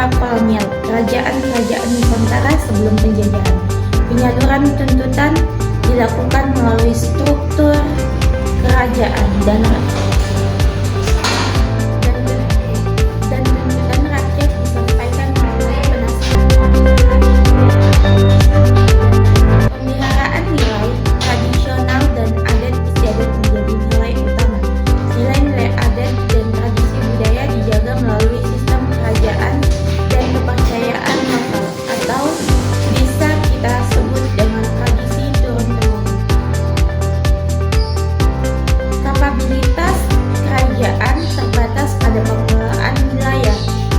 era kolonial, kerajaan-kerajaan Nusantara sebelum penjajahan. Penyaluran tuntutan dilakukan melalui struktur kerajaan dan tuntutan rakyat disampaikan melalui penasihat. Pemeliharaan nilai tradisional dan adat istiadat menjadi nilai utama. Nilai-nilai adat dan tradisi budaya dijaga melalui sistem kerajaan dan kepercayaan lokal, atau bisa kita sebut dengan tradisi turun-temurun. Kapabilitas kerajaan terbatas pada pengelolaan wilayah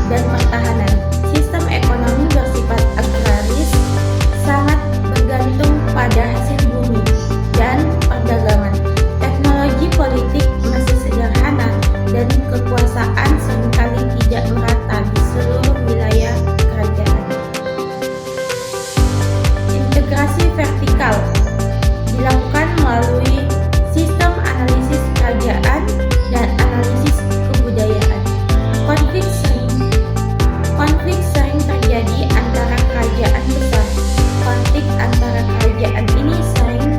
dan pertahanan. Sistem ekonomi bersifat agraris, sangat bergantung pada hasil bumi dan perdagangan. Teknologi politik masih sederhana dan kekuasaan seringkali tidak merata di seluruh wilayah kerajaan. Integrasi vertikal dilakukan melalui sistem analisis kerajaan dan analisis kebudayaan. Konflik sering terjadi antara kerajaan besar. Konflik antara kerajaan ini sering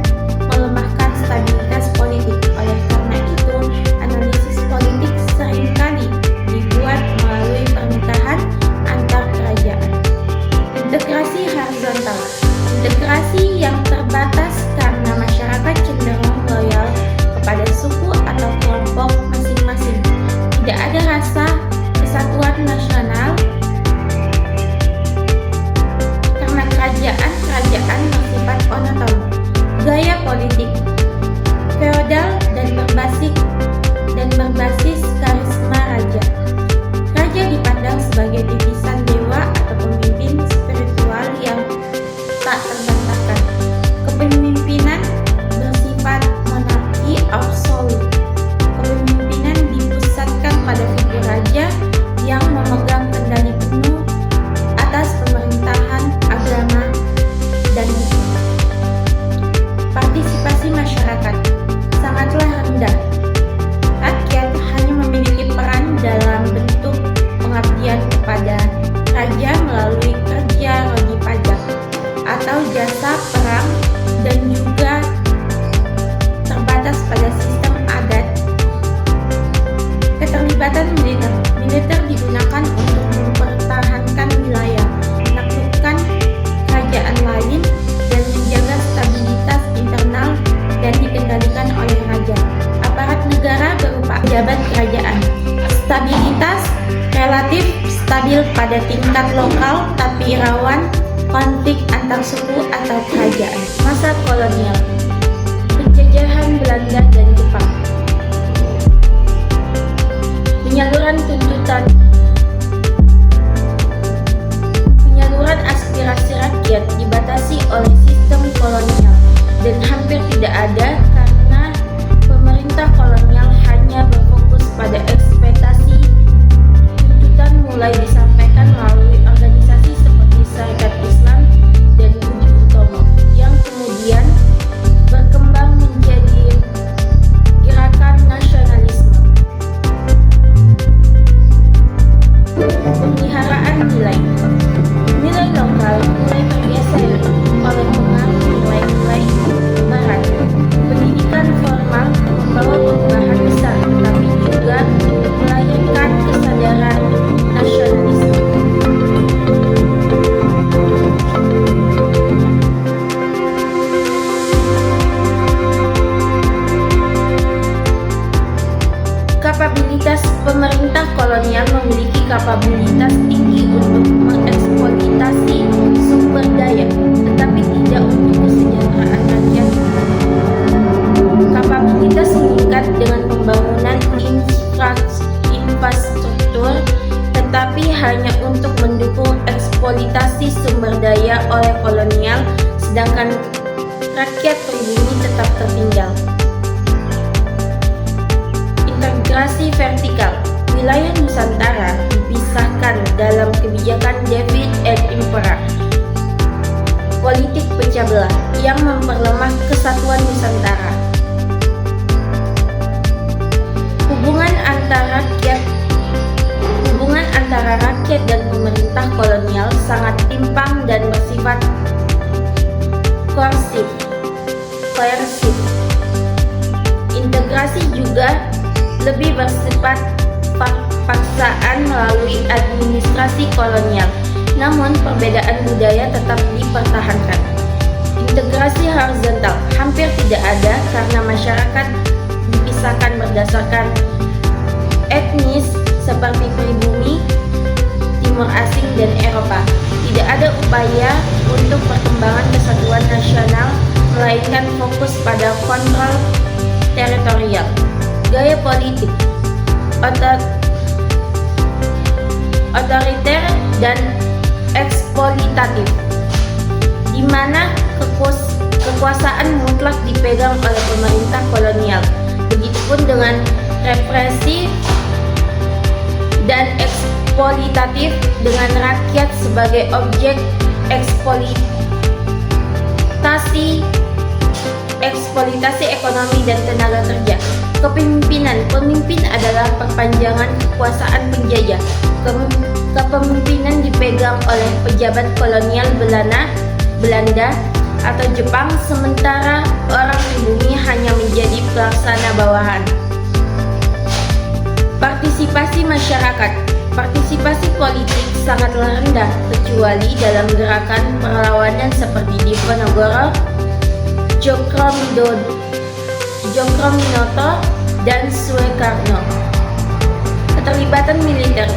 melemahkan stabilitas politik. Oleh karena itu, analisis politik seringkali dibuat melalui pernikahan antar kerajaan. Integrasi horizontal, integrasi yang terbatas karena masyarakat cenderung loyal kepada suku atau kelompok masing-masing. Tidak ada rasa kesatuan nasional karena kerajaan bersifat monoton. Gaya politik feodal dan berbasis karisma raja. Raja dipandang sebagai titisan dewa atau pemimpin spiritual yang tak terbantahkan. Kepemimpinan bersifat monarki absolut. Kepemimpinan dipusatkan pada figur raja yang memegang kendali penuh atas pemerintahan, agama, dan hukum. Partisipasi masyarakat sangatlah rendah. Rakyat hanya memiliki peran dalam bentuk pengabdian kepada raja melalui kerja rodi pajak atau jasa perang, dan juga terbatas pada sistem adat. Keterlibatan militer digunakan untuk mempertahankan wilayah, menaklukkan kerajaan lain, dan menjaga stabilitas internal dan dikendalikan oleh raja. Aparat negara berupa pejabat kerajaan. Stabilitas relatif stabil pada tingkat lokal, tapi rawan konflik antar suku atau kerajaan. Masa kolonial, penjajahan Belanda dan Jepang. Penyaluran aspirasi rakyat dibatasi oleh sistem kolonial dan hampir tidak ada karena pemerintah kolonial hanya berfokus pada ekspektasi. Tuntutan mulai disampaikan melalui organisasi seperti Serikat Islam dan Budi Utomo, yang kemudian berkembang menjadi gerakan nasionalisme. Pemeliharaan nilai lokal mulai tergeser oleh pengaruh nilai-nilai barat. Pendidikan formal membawa perubahan besar, tetapi juga melahirkan kesadaran nasionalisme. Kapabilitas pemerintah kolonial memiliki kapabilitas tinggi untuk mengeksploitasi sumber daya, tetapi tidak untuk kesejahteraan rakyat. Kapabilitas meningkat dengan pembangunan infrastruktur, tetapi hanya untuk mendukung eksploitasi sumber daya oleh kolonial, sedangkan rakyat pribumi tetap tertinggal. Integrasi vertikal. Wilayah Nusantara dipisahkan dalam kebijakan David and Impera. Politik pecah belah yang memperlemah kesatuan Nusantara. Hubungan antara rakyat rakyat dan pemerintah kolonial sangat timpang dan bersifat koersif. Integrasi juga lebih bersifat paksaan melalui administrasi kolonial, namun perbedaan budaya tetap dipertahankan. Integrasi horizontal hampir tidak ada karena masyarakat dipisahkan berdasarkan etnis seperti pribumi, Timur Asing, dan Eropa. Tidak ada upaya untuk perkembangan kesatuan nasional, melainkan fokus pada kontrol teritorial. Gaya politik otoriter dan eksploitatif, di mana kekuasaan mutlak dipegang oleh pemerintah kolonial. Begitupun dengan represif dan eksploitatif, dengan rakyat sebagai objek eksploitasi ekonomi dan tenaga kerja. Pemimpin adalah perpanjangan kekuasaan penjajah. Kepemimpinan dipegang oleh pejabat kolonial Belanda atau Jepang, sementara orang pribumi hanya menjadi pelaksana bawahan. Partisipasi masyarakat. Partisipasi politik sangatlah rendah, kecuali dalam gerakan perlawanan seperti Diponegoro, Jokroaminoto, dan Suekarno. Keterlibatan militer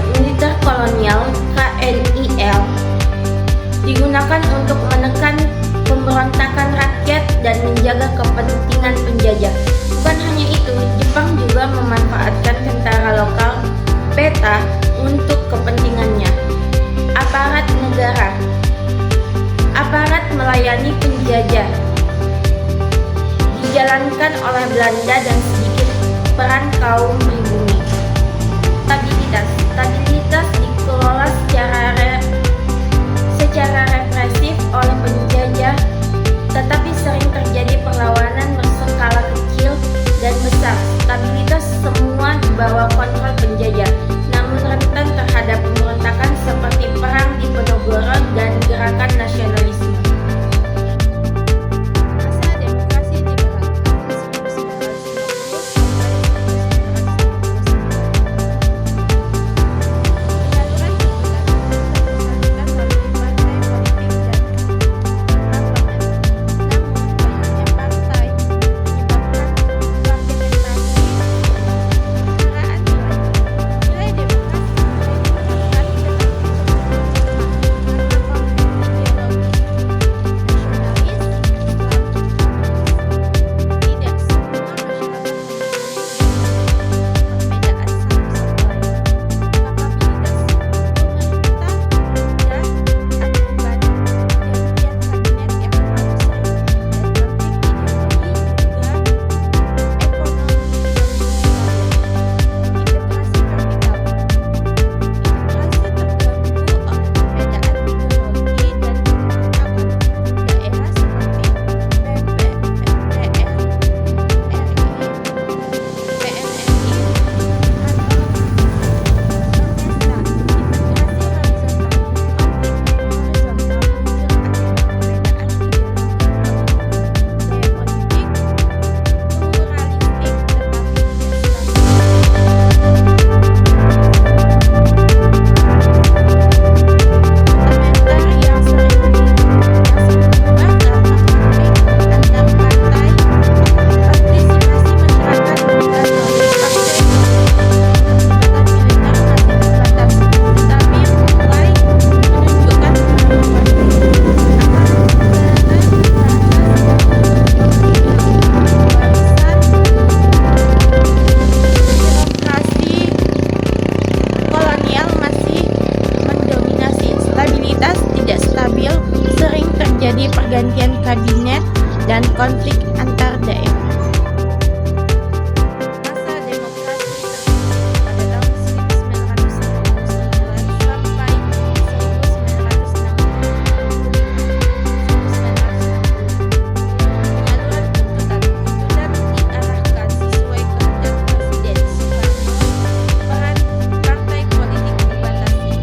kolonial KNIL digunakan untuk menekan pemberontakan rakyat dan menjaga kepentingan penjajah. Bukan hanya itu, Jepang juga memanfaatkan tentara lokal peta untuk kepentingannya. Aparat negara, aparat melayani penjajah, dijalankan oleh Belanda dan sedikit peran kaum pribumi. Stabilitas dikelola secara represif oleh penjajah, tetapi sering terjadi perlawanan berskala kecil dan besar. Stabilitas semua di bawah kontrol penjajah, namun rentan terhadap pemberontakan seperti perang Diponegoro dan gerakan nasionalisme. Pergantian kabinet dan konflik antar daerah. Masa demokrasi pada tahun 1999 sampai 1960. Penyaluran tuntutan diarahkan sesuai kehendak Presiden Soekarno. Peran partai politik dibatasi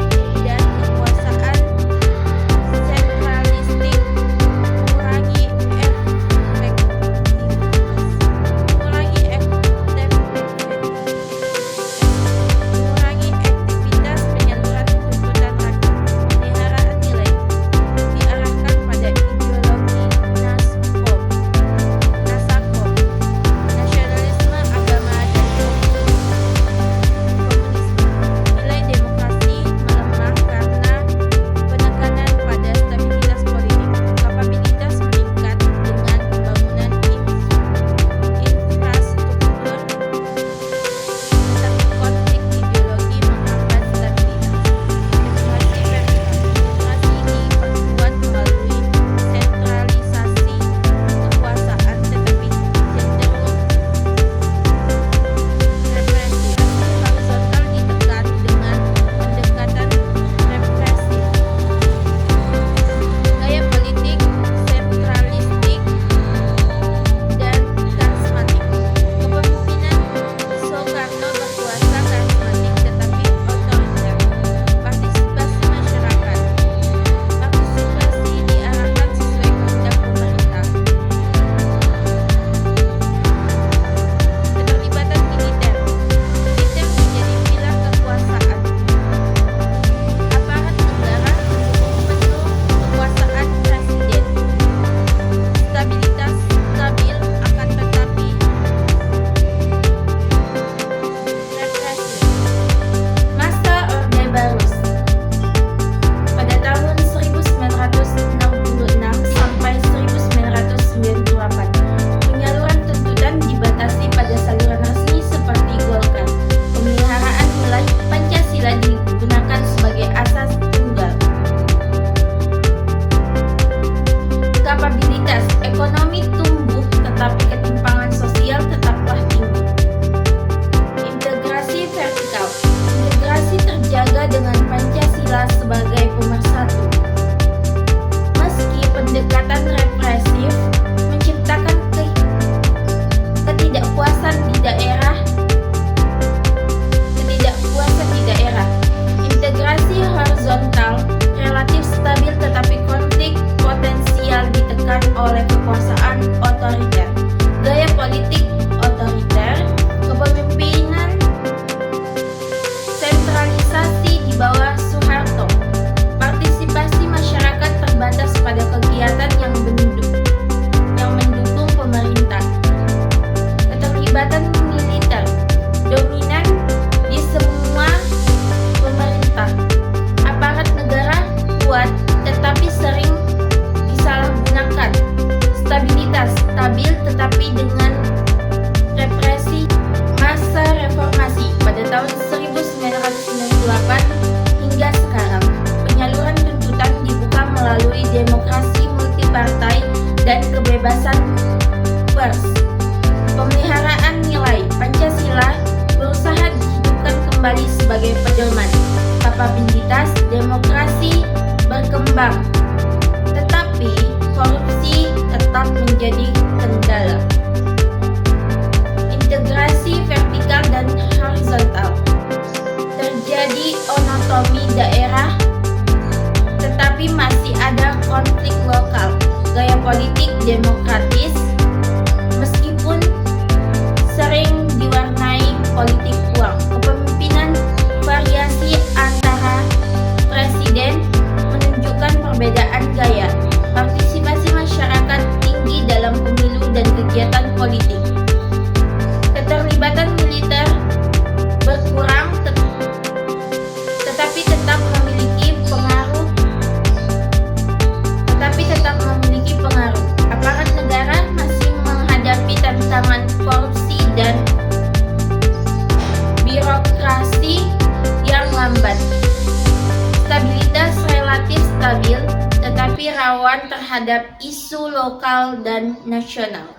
rawan terhadap isu lokal dan nasional.